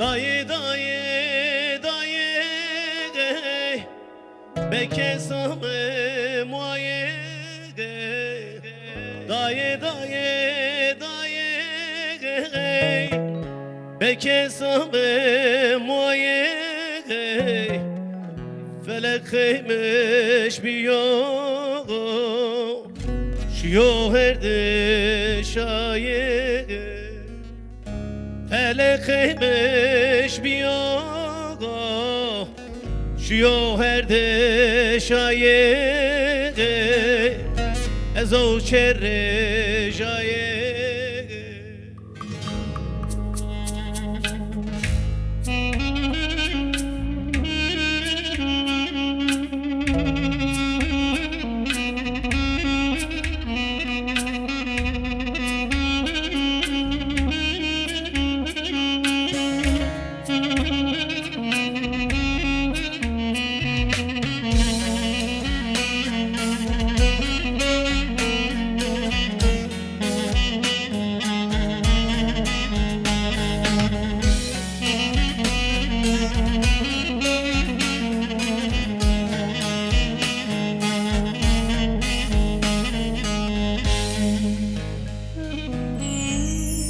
Dayı dayı dayı Beke same muaye Dayı dayı dayı Beke same muaye Felek kıymış bir yol Şu yol herde şaye Felek kıymış bir yol Şu yol herde şaye Ez o çerre şaye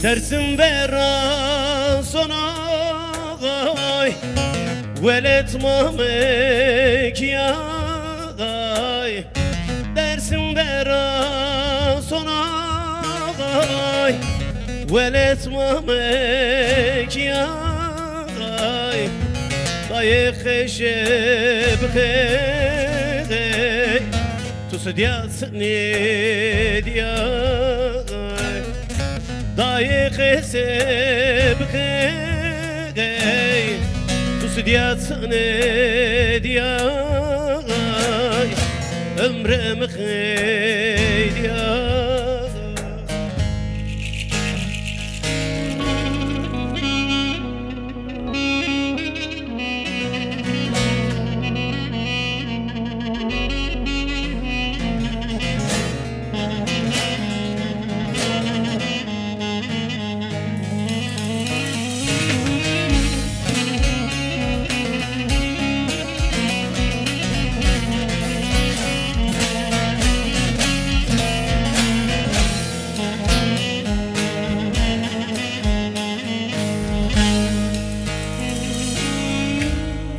Dersim vera sona Velet mamek ya Dersim vera sona Velet mamek ya Dayı khesheb khay Tusdiyasni diya Dayı khesheb khay Tusdiyasni diya Ömrüm khay diya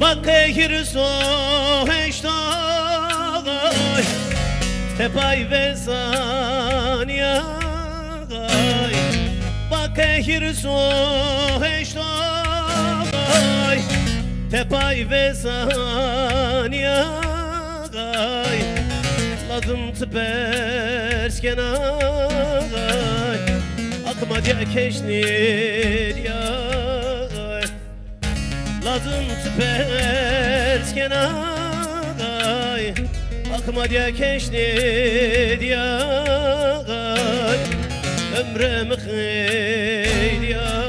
Bakır soheştay Tepay ve zaniyay Bakır soheştay Tepay ve zaniyay Lazım tıpers genay Akma diye keşnir ya Lazım tüpers kenay Akma diye keşni diye Ömrüm khayr ya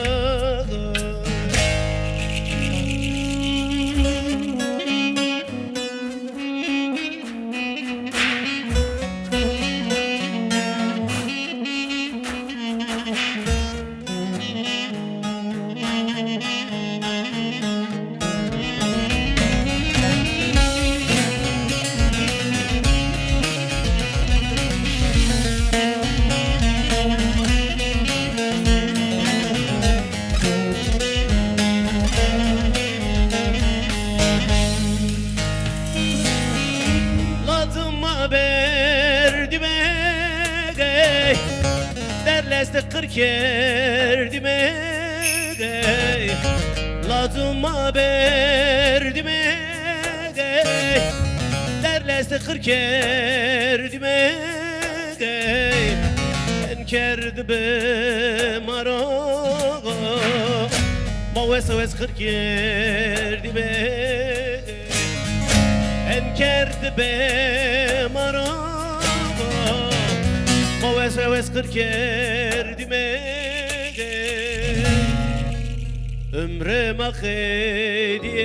Derleste kırk erdime Lazım haberdime Derleste kırk erdime Enkerdi be mara Maves kırk erdime Enkerdi be mara Maves kırk erdime Ömrüm akıdiye